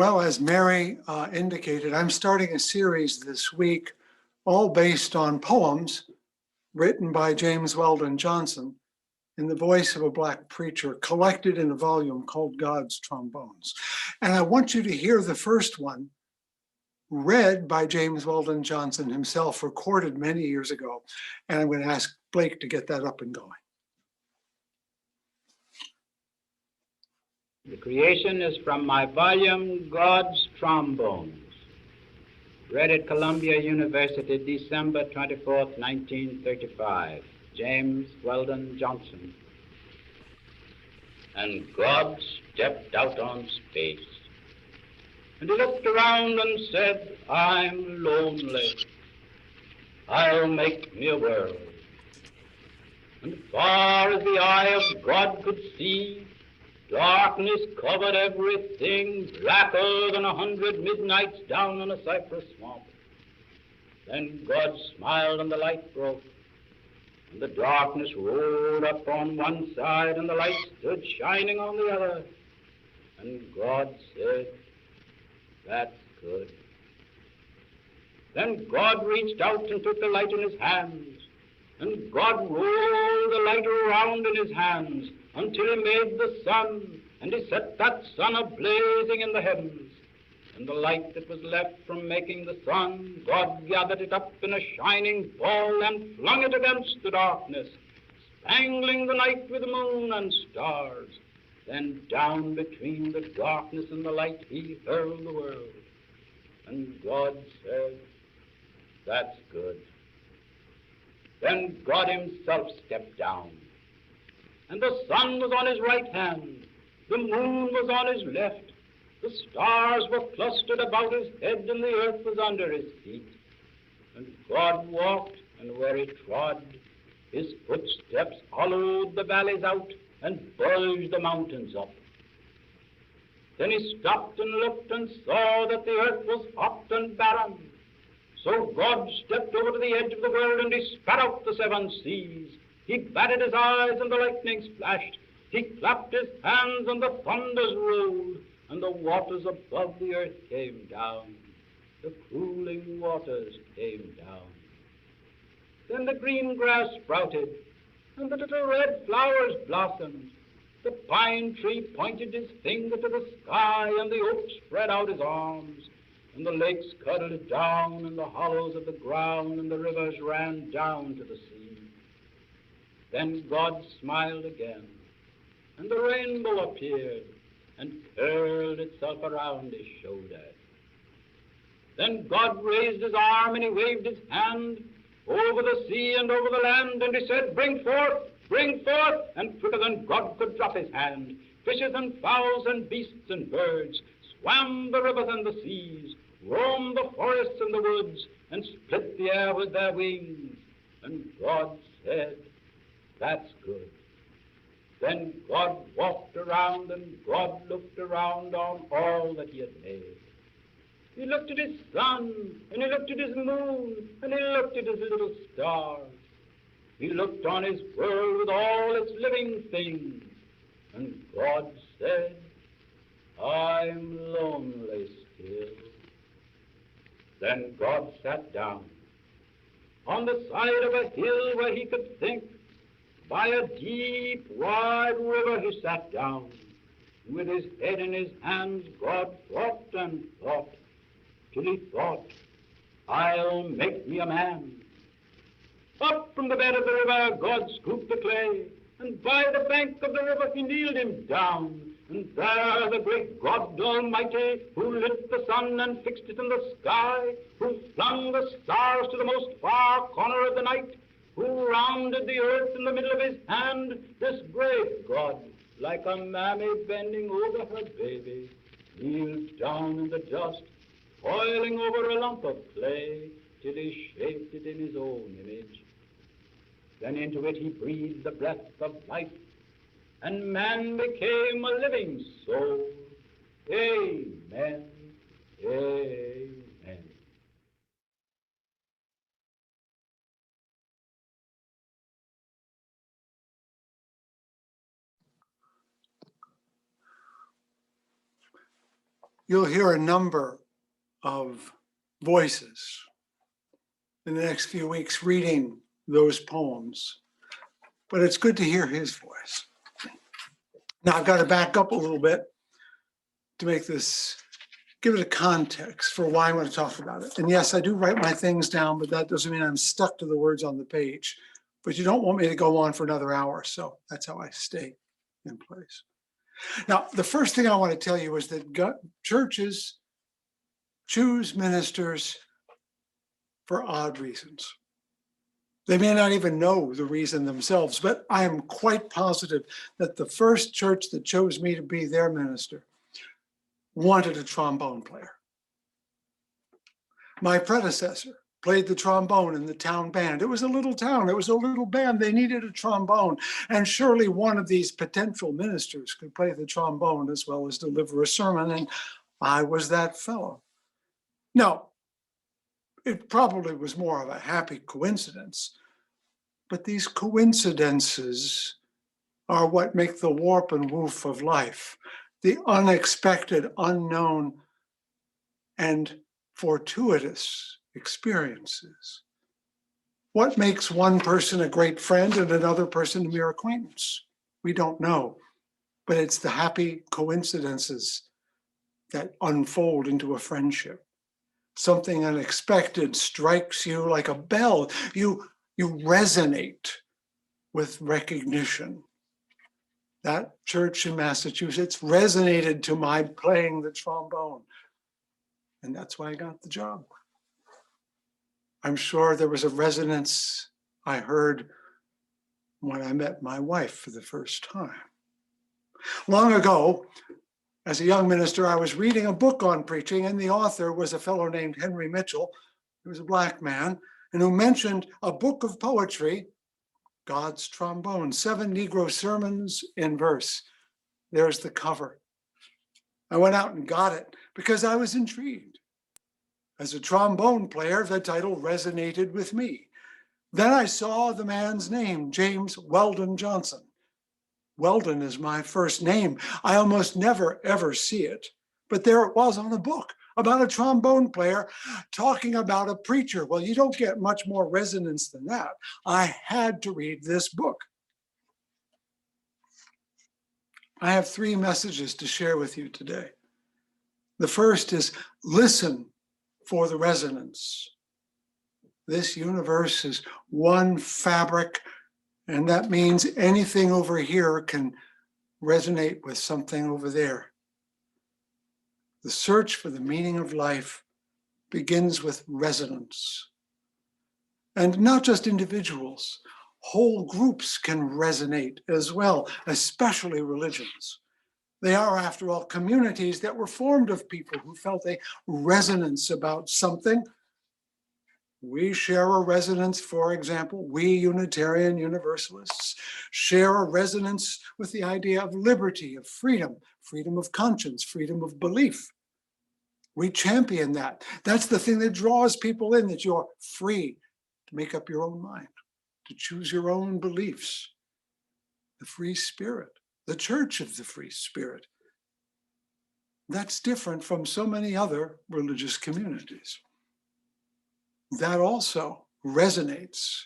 Well, as Mary indicated, I'm starting a series this week, all based on poems written by James Weldon Johnson in the voice of a Black preacher, collected in a volume called God's Trombones. And I want you to hear the first one, read by James Weldon Johnson himself, recorded many years ago. And I'm going to ask Blake to get that up and going. The creation is from my volume, God's Trombones, read at Columbia University, December 24th, 1935. James Weldon Johnson. And God stepped out on space, and he looked around and said, I'm lonely. I'll make me a world. And far as the eye of God could see, darkness covered everything, blacker than 100 midnights down in a cypress swamp. Then God smiled and the light broke, and the darkness rolled up on one side and the light stood shining on the other. And God said, that's good. Then God reached out and took the light in his hands, and God rolled the light around in his hands until he made the sun, and he set that sun a-blazing in the heavens. And the light that was left from making the sun, God gathered it up in a shining ball and flung it against the darkness, spangling the night with the moon and stars. Then down between the darkness and the light he hurled the world. And God said, that's good. Then God himself stepped down, and the sun was on his right hand, the moon was on his left, the stars were clustered about his head, and the earth was under his feet. And God walked, and where he trod, his footsteps hollowed the valleys out and bulged the mountains up. Then he stopped and looked and saw that the earth was hot and barren. So God stepped over to the edge of the world, and he spat out the 7 seas. He batted his eyes, and the lightnings flashed. He clapped his hands, and the thunders rolled, and the waters above the earth came down. The cooling waters came down. Then the green grass sprouted, and the little red flowers blossomed. The pine tree pointed his finger to the sky, and the oak spread out his arms. And the lakes cuddled down in the hollows of the ground, and the rivers ran down to the sea. Then God smiled again, and the rainbow appeared and curled itself around his shoulder. Then God raised his arm, and he waved his hand over the sea and over the land, and he said, bring forth, and quicker than God could drop his hand, fishes and fowls and beasts and birds swam the rivers and the seas, roamed the forests and the woods, and split the air with their wings. And God said, that's good. Then God walked around, and God looked around on all that he had made. He looked at his sun, and he looked at his moon, and he looked at his little stars. He looked on his world with all its living things. And God said, I'm lonely still. Then God sat down on the side of a hill where he could think. By a deep, wide river he sat down. With his head in his hands, God thought and thought, till he thought, I'll make me a man. Up from the bed of the river, God scooped the clay, and by the bank of the river he kneeled him down. And there the great God Almighty, who lit the sun and fixed it in the sky, who flung the stars to the most far corner of the night, who rounded the earth in the middle of his hand, this great God, like a mammy bending over her baby, kneeled down in the dust, toiling over a lump of clay, till he shaped it in his own image. Then into it he breathed the breath of life, and man became a living soul. Amen. Amen. You'll hear a number of voices in the next few weeks reading those poems, but it's good to hear his voice. Now I've got to back up a little bit to make this, give it a context for why I want to talk about it. And yes, I do write my things down, but that doesn't mean I'm stuck to the words on the page. But you don't want me to go on for another hour, so that's how I stay in place. Now, the first thing I want to tell you is that churches choose ministers for odd reasons. They may not even know the reason themselves, but I am quite positive that the first church that chose me to be their minister wanted a trombone player. My predecessor played the trombone in the town band. It was a little town, it was a little band, they needed a trombone. And surely one of these potential ministers could play the trombone as well as deliver a sermon, and I was that fellow. Now, it probably was more of a happy coincidence, but these coincidences are what make the warp and woof of life, the unexpected, unknown, and fortuitous experiences. What makes one person a great friend and another person a mere acquaintance? We don't know, but it's the happy coincidences that unfold into a friendship. Something unexpected strikes you like a bell. You resonate with recognition. That church in Massachusetts resonated to my playing the trombone, and that's why I got the job. I'm sure there was a resonance I heard when I met my wife for the first time. Long ago, as a young minister, I was reading a book on preaching, and the author was a fellow named Henry Mitchell. He was a Black man, and who mentioned a book of poetry, God's Trombone, 7 Negro sermons in verse. There's the cover. I went out and got it because I was intrigued. As a trombone player, the title resonated with me. Then I saw the man's name, James Weldon Johnson. Weldon is my first name. I almost never, ever see it. But there it was on the book about a trombone player talking about a preacher. Well, you don't get much more resonance than that. I had to read this book. I have 3 messages to share with you today. The first is listen for the resonance. This universe is one fabric, and that means anything over here can resonate with something over there. The search for the meaning of life begins with resonance. And not just individuals, whole groups can resonate as well, especially religions. They are, after all, communities that were formed of people who felt a resonance about something. We share a resonance, for example, we Unitarian Universalists share a resonance with the idea of liberty, of freedom, freedom of conscience, freedom of belief. We champion that. That's the thing that draws people in, that you're free to make up your own mind, to choose your own beliefs. The free spirit, the church of the free spirit. That's different from so many other religious communities. That also resonates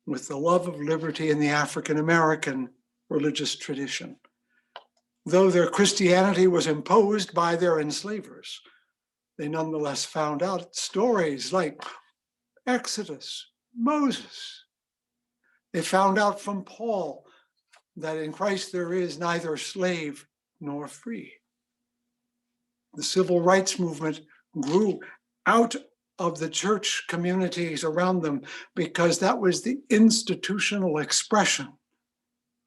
with the love of liberty in the African American religious tradition. Though their Christianity was imposed by their enslavers, they nonetheless found out stories like Exodus, Moses. They found out from Paul that in Christ there is neither slave nor free. The civil rights movement grew out of the church communities around them because that was the institutional expression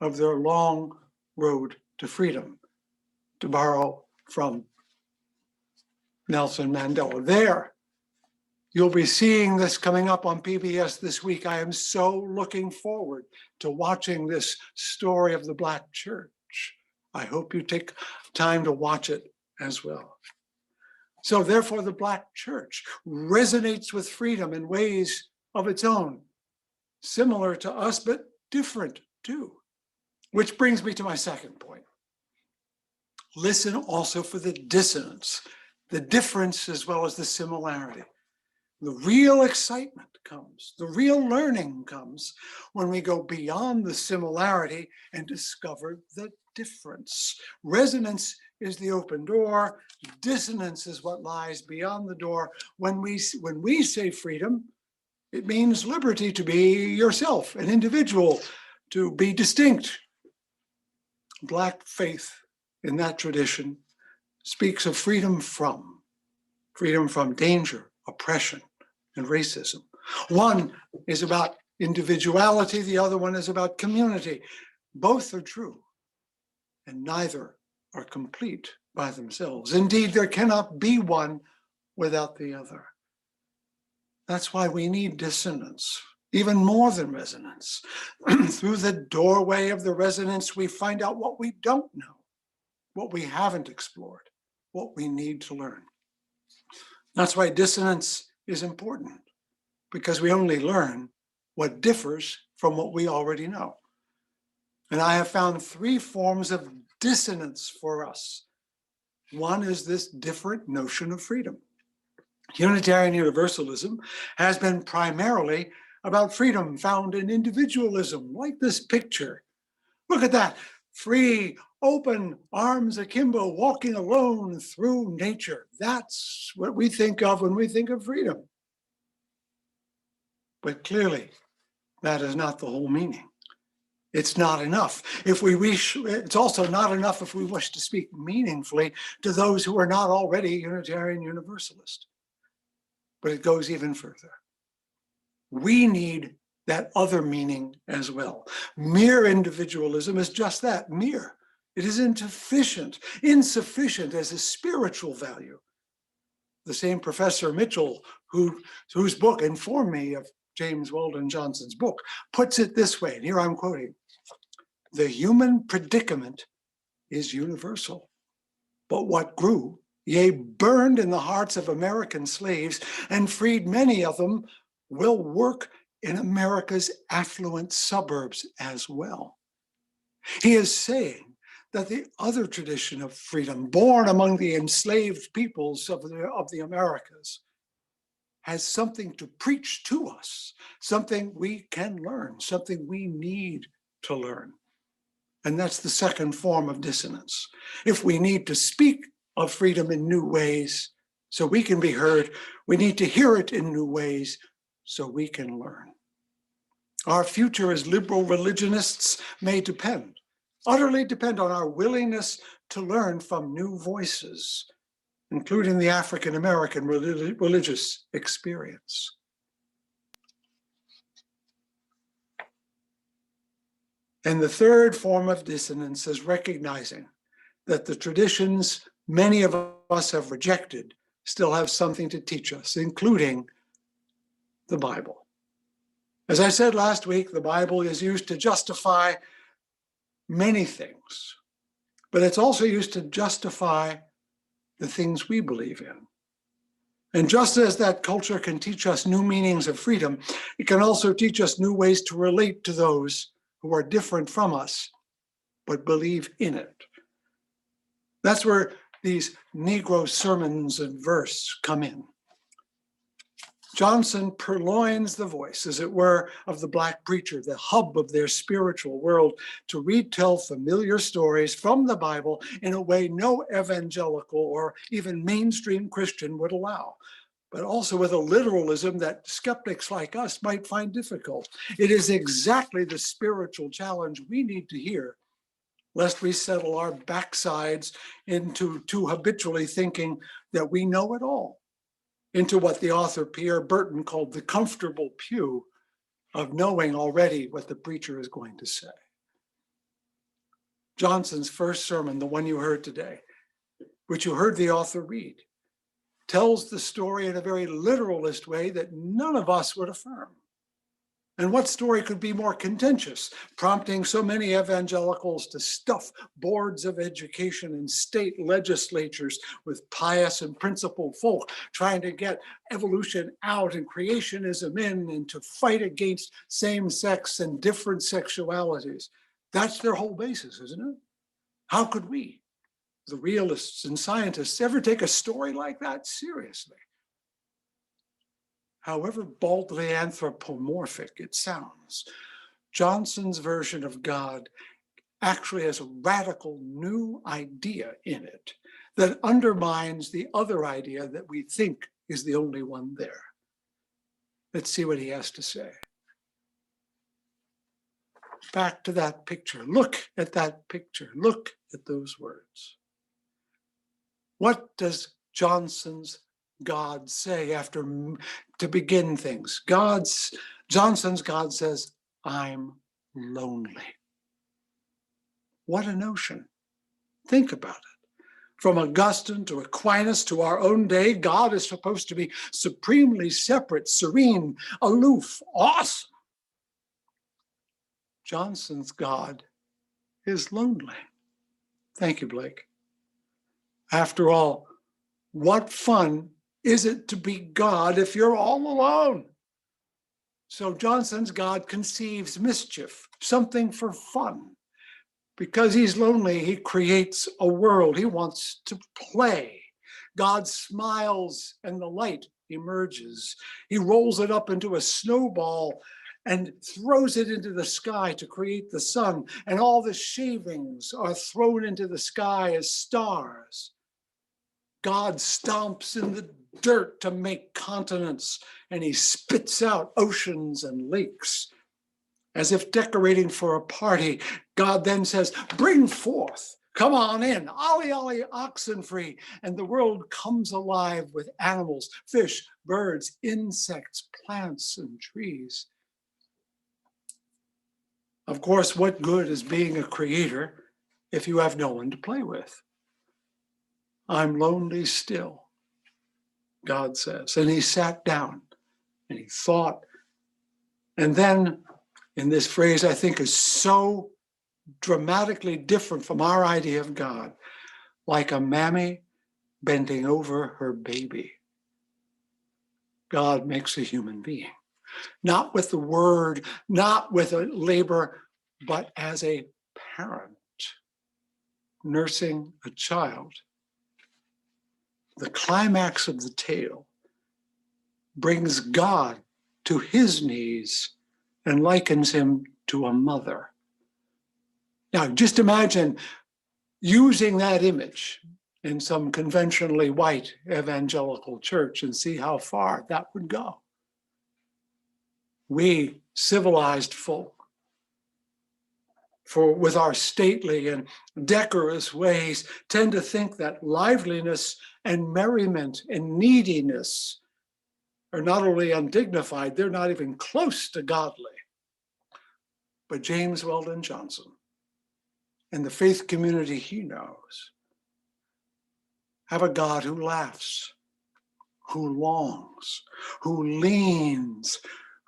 of their long road to freedom, to borrow from Nelson Mandela. There, you'll be seeing this coming up on PBS this week. I am so looking forward to watching this story of the Black church. I hope you take time to watch it as well. So therefore, the Black church resonates with freedom in ways of its own, similar to us, but different too. Which brings me to my second point. Listen also for the dissonance, the difference as well as the similarity. The real excitement comes, the real learning comes when we go beyond the similarity and discover the difference. Resonance is the open door. Dissonance is what lies beyond the door. When we say freedom, it means liberty to be yourself, an individual, to be distinct. Black faith in that tradition speaks of freedom from danger, oppression, and racism. One is about individuality, the other one is about community. Both are true, and neither are complete by themselves. Indeed, there cannot be one without the other. That's why we need dissonance, even more than resonance. Through the doorway of the resonance, we find out what we don't know, what we haven't explored, what we need to learn. That's why dissonance is important, because we only learn what differs from what we already know. And I have found three forms of dissonance for us. One is this different notion of freedom. Unitarian Universalism has been primarily about freedom found in individualism, like this picture. Look at that, free, open, arms akimbo, walking alone through nature. That's what we think of when we think of freedom. But clearly, that is not the whole meaning. It's not enough. It's also not enough if we wish to speak meaningfully to those who are not already Unitarian Universalist. But it goes even further. We need that other meaning as well. Mere individualism is just that, mere. It is insufficient as a spiritual value. The same Professor Mitchell, whose book informed me of James Weldon Johnson's book, puts it this way, and here I'm quoting: "The human predicament is universal, but what grew, yea, burned in the hearts of American slaves and freed many of them, will work in America's affluent suburbs as well." He is saying that the other tradition of freedom, born among the enslaved peoples of the Americas, has something to preach to us, something we can learn, something we need to learn. And that's the second form of dissonance. If we need to speak of freedom in new ways so we can be heard, we need to hear it in new ways so we can learn. Our future as liberal religionists may utterly depend on our willingness to learn from new voices, including the African American religious experience. And the third form of dissonance is recognizing that the traditions many of us have rejected still have something to teach us, including the Bible. As I said last week, the Bible is used to justify many things, but it's also used to justify the things we believe in. And just as that culture can teach us new meanings of freedom, it can also teach us new ways to relate to those who are different from us, but believe in it. That's where these Negro sermons and verse come in. Johnson purloins the voice, as it were, of the Black preacher, the hub of their spiritual world, to retell familiar stories from the Bible in a way no evangelical or even mainstream Christian would allow, but also with a literalism that skeptics like us might find difficult. It is exactly the spiritual challenge we need to hear, lest we settle our backsides into too habitually thinking that we know it all, into what the author Pierre Burton called the comfortable pew of knowing already what the preacher is going to say. Johnson's first sermon, the one you heard today, which you heard the author read, tells the story in a very literalist way that none of us would affirm. And what story could be more contentious, prompting so many evangelicals to stuff boards of education and state legislatures with pious and principled folk trying to get evolution out and creationism in, and to fight against same-sex and different sexualities? That's their whole basis, isn't it? How could we, the realists and scientists ever take a story like that seriously. However baldly anthropomorphic it sounds, Johnson's version of God actually has a radical new idea in it that undermines the other idea that we think is the only one there. Let's see what he has to say. Back to that picture. Look at that picture. Look at those words. What does Johnson's God say to begin things? Johnson's God says, I'm lonely. What a notion. Think about it. From Augustine to Aquinas to our own day, God is supposed to be supremely separate, serene, aloof, awesome. Johnson's God is lonely. Thank you, Blake. After all, what fun is it to be God if you're all alone? So Johnson's God conceives mischief, something for fun. Because he's lonely, he creates a world. He wants to play. God smiles and the light emerges. He rolls it up into a snowball and throws it into the sky to create the sun. And all the shavings are thrown into the sky as stars. God stomps in the dirt to make continents, and he spits out oceans and lakes. As if decorating for a party, God then says, bring forth, come on in, ollie, ollie, oxen free. And the world comes alive with animals, fish, birds, insects, plants, and trees. Of course, what good is being a creator if you have no one to play with? I'm lonely still, God says. And he sat down and he thought. And then, in this phrase, I think is so dramatically different from our idea of God, like a mammy bending over her baby. God makes a human being, not with the word, not with a labor, but as a parent nursing a child. The climax of the tale brings God to his knees and likens him to a mother. Now, just imagine using that image in some conventionally white evangelical church and see how far that would go. We civilized folk, with our stately and decorous ways, tend to think that liveliness and merriment and neediness are not only undignified, they're not even close to godly. But James Weldon Johnson and the faith community he knows have a God who laughs, who longs, who leans,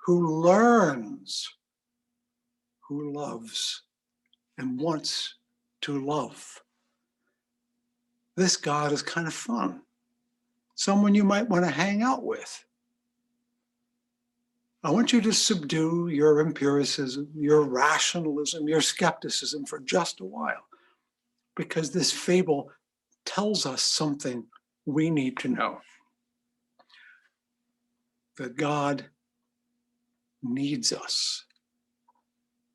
who learns, who loves and wants to love. This God is kind of fun, someone you might want to hang out with. I want you to subdue your empiricism, your rationalism, your skepticism for just a while, because this fable tells us something we need to know. That God needs us.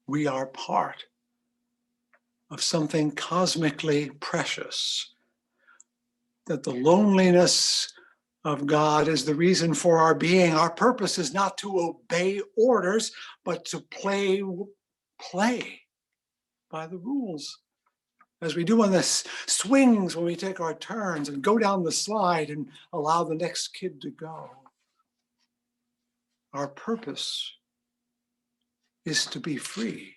We are part of something cosmically precious. That the loneliness of God is the reason for our being. Our purpose is not to obey orders, but to play by the rules. As we do on the swings when we take our turns and go down the slide and allow the next kid to go. Our purpose is to be free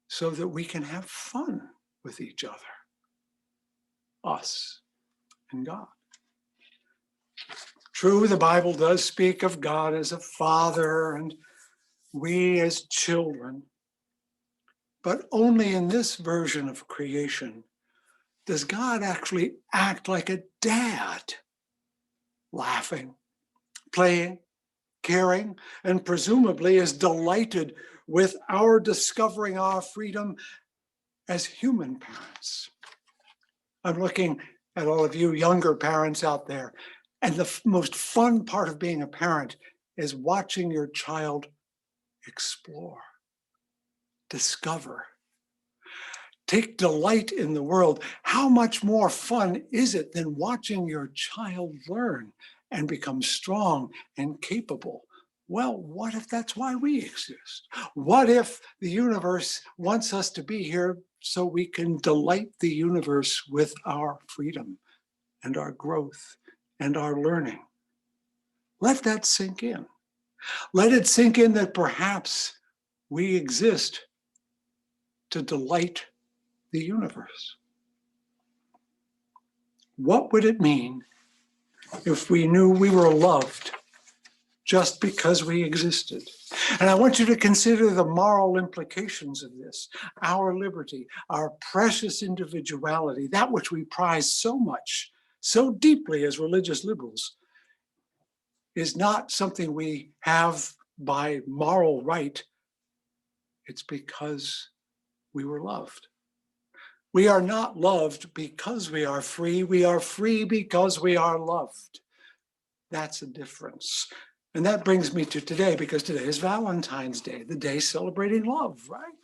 so that we can have fun with each other, us and God. True, the Bible does speak of God as a father and we as children, but only in this version of creation does God actually act like a dad, laughing, playing, caring, and presumably is delighted with our discovering our freedom as human parents. I'm looking at all of you younger parents out there, and the most fun part of being a parent is watching your child explore, discover, take delight in the world. How much more fun is it than watching your child learn and become strong and capable? Well, what if that's why we exist? What if the universe wants us to be here so we can delight the universe with our freedom and our growth and our learning? Let that sink in. Let it sink in that perhaps we exist to delight the universe. What would it mean if we knew we were loved just because we existed? And I want you to consider the moral implications of this. Our liberty, our precious individuality, that which we prize so much, so deeply as religious liberals, is not something we have by moral right. It's because we were loved. We are not loved because we are free. We are free because we are loved. That's a difference. And that brings me to today, because today is Valentine's Day, the day celebrating love, right?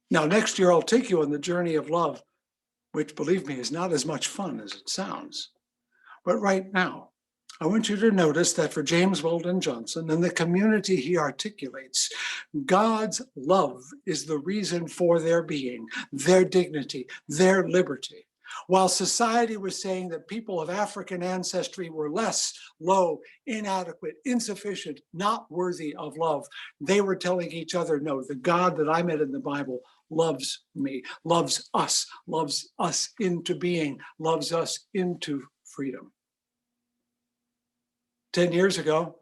Now, next year, I'll take you on the journey of love, which, believe me, is not as much fun as it sounds. But right now, I want you to notice that for James Weldon Johnson and the community he articulates, God's love is the reason for their being, their dignity, their liberty. While society was saying that people of African ancestry were less, low, inadequate, insufficient, not worthy of love, they were telling each other, no, the God that I met in the Bible loves me, loves us into being, loves us into freedom. 10 years ago,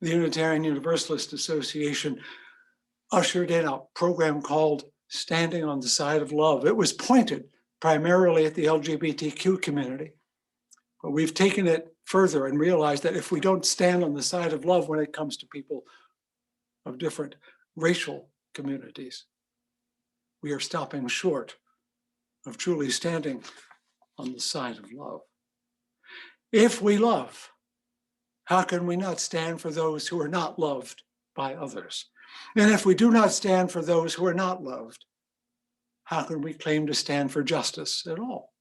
the Unitarian Universalist Association ushered in a program called Standing on the Side of Love. It was pointed primarily at the LGBTQ community, but we've taken it further and realized that if we don't stand on the side of love when it comes to people of different racial communities, we are stopping short of truly standing on the side of love. If we love, how can we not stand for those who are not loved by others? And if we do not stand for those who are not loved, how can we claim to stand for justice at all?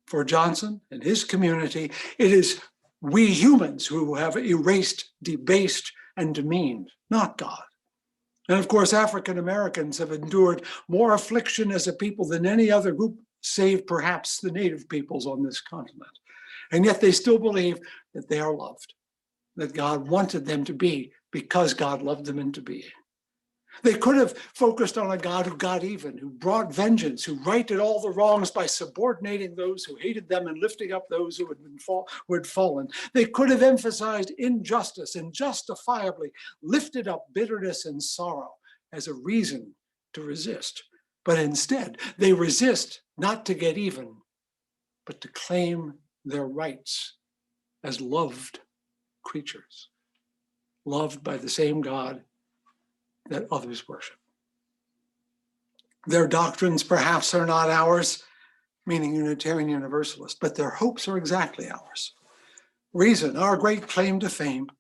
For Johnson and his community, it is we humans who have erased, debased, and demeaned, not God. And of course, African Americans have endured more affliction as a people than any other group, save perhaps the native peoples on this continent. And yet they still believe that they are loved, that God wanted them to be because God loved them into being. They could have focused on a God who got even, who brought vengeance, who righted all the wrongs by subordinating those who hated them and lifting up those who had fallen. They could have emphasized injustice and justifiably lifted up bitterness and sorrow as a reason to resist. But instead, they resist not to get even, but to claim their rights as loved creatures, loved by the same God that others worship. Their doctrines perhaps are not ours, meaning Unitarian Universalist, but their hopes are exactly ours. Reason, our great claim to fame,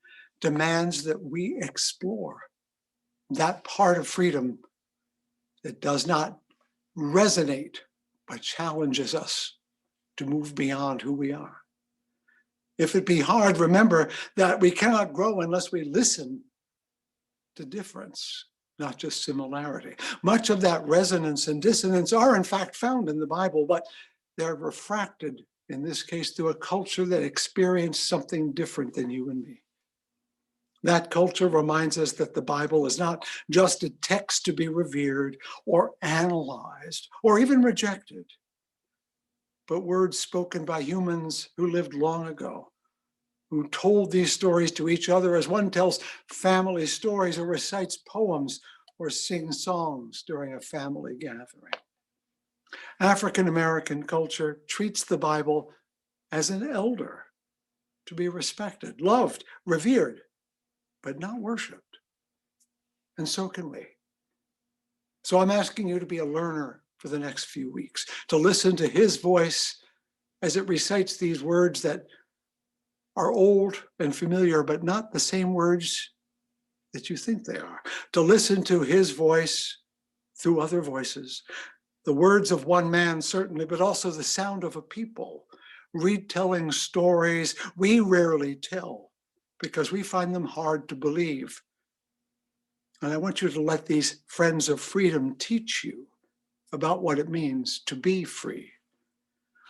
demands that we explore that part of freedom that does not resonate, but challenges us to move beyond who we are. If it be hard, remember that we cannot grow unless we listen to difference, not just similarity. Much of that resonance and dissonance are in fact found in the Bible, but they're refracted, in this case, through a culture that experienced something different than you and me. That culture reminds us that the Bible is not just a text to be revered or analyzed or even rejected, but words spoken by humans who lived long ago, who told these stories to each other as one tells family stories or recites poems or sings songs during a family gathering. African American culture treats the Bible as an elder to be respected, loved, revered, but not worshiped. And so can we. So I'm asking you to be a learner for the next few weeks, to listen to his voice as it recites these words that are old and familiar, but not the same words that you think they are. To listen to his voice through other voices, the words of one man certainly, but also the sound of a people, retelling stories we rarely tell because we find them hard to believe. And I want you to let these friends of freedom teach you about what it means to be free.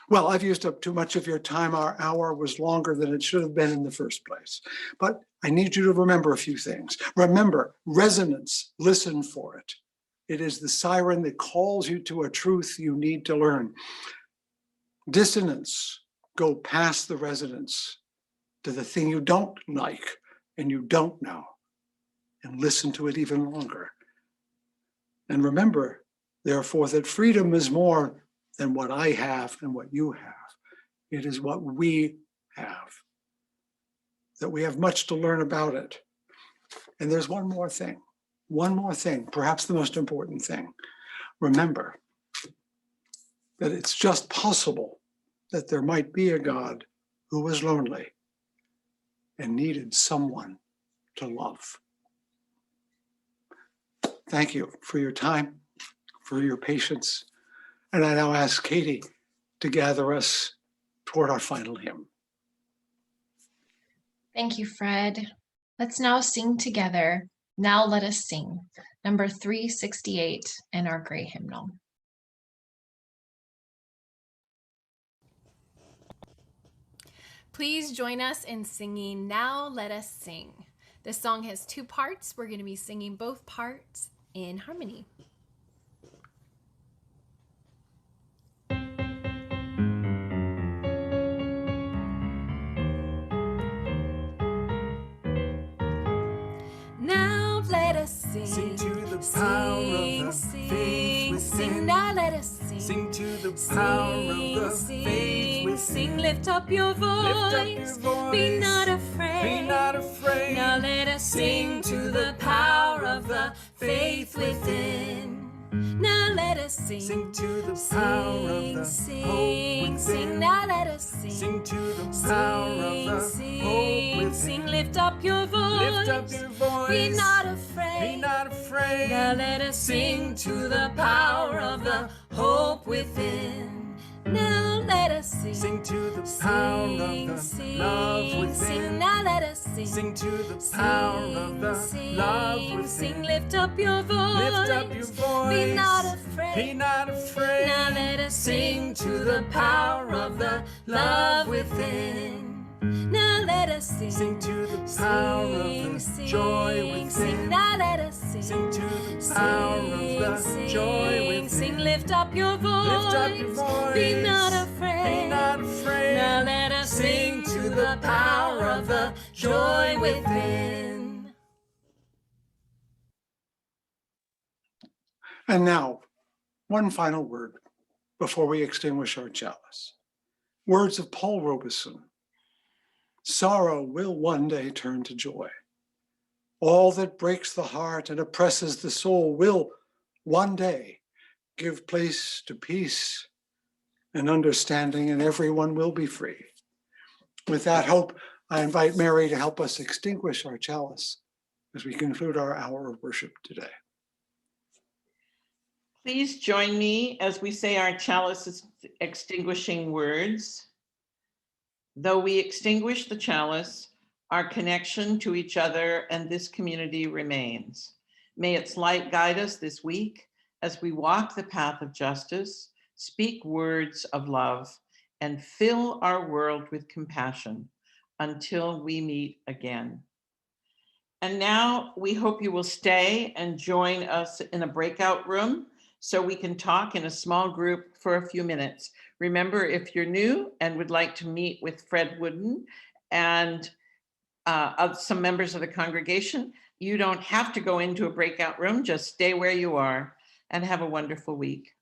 Well, I've used up too much of your time. Our hour was longer than it should have been in the first place. But I need you to remember a few things. Remember, resonance, listen for it. It is the siren that calls you to a truth you need to learn. Dissonance, go past the resonance to the thing you don't like and you don't know, and listen to it even longer. And remember, therefore, that freedom is more than what I have and what you have. It is what we have, that we have much to learn about it. And there's one more thing, perhaps the most important thing. Remember that it's just possible that there might be a God who was lonely and needed someone to love. Thank you for your time, for your patience. And I now ask Katie to gather us toward our final hymn. Thank you, Fred. Let's now sing together. Now let us sing. Number 368 in our gray hymnal. Please join us in singing Now Let Us Sing. This song has two parts. We're going to be singing both parts in harmony. Now let us sing. Sing to the power of the faith within. Sing, now let us sing. Sing to the power of the faith within. Sing, lift up your voice. Lift up your voice. Be not afraid. Be not afraid. Now let us sing to the power of the faith within. Now let us sing. Sing to the power of the hope within. Sing, now let us sing. Sing to the power of the hope within. Sing, lift up your voice. Lift up your voice. Be not afraid. Be not afraid. Now let us sing to the power of the hope within. Now let us sing. Sing to the power of the love within. Sing, now let us sing. Sing to the power of the love within. Sing, lift up your voice. Lift up your voice. Be not afraid. Be not afraid. Now let us sing to the power of the love within. Now let us sing. Sing to the power of the joy within. Sing, now let us sing. Sing to the power of the joy within. Sing, lift up your voice. Lift up your voice. Be not afraid. Be not afraid. Now let us sing to the power of the joy within. And now, one final word before we extinguish our chalice. Words of Paul Robeson. Sorrow will one day turn to joy. All that breaks the heart and oppresses the soul will one day give place to peace and understanding, and everyone will be free. With that hope, I invite Mary to help us extinguish our chalice as we conclude our hour of worship today. Please join me as we say our chalice extinguishing words. Though we extinguish the chalice, our connection to each other and this community remains. May its light guide us this week as we walk the path of justice, speak words of love, and fill our world with compassion until we meet again. And now we hope you will stay and join us in a breakout room so we can talk in a small group for a few minutes. Remember, if you're new and would like to meet with Fred Wooden and some members of the congregation, you don't have to go into a breakout room, just stay where you are and have a wonderful week.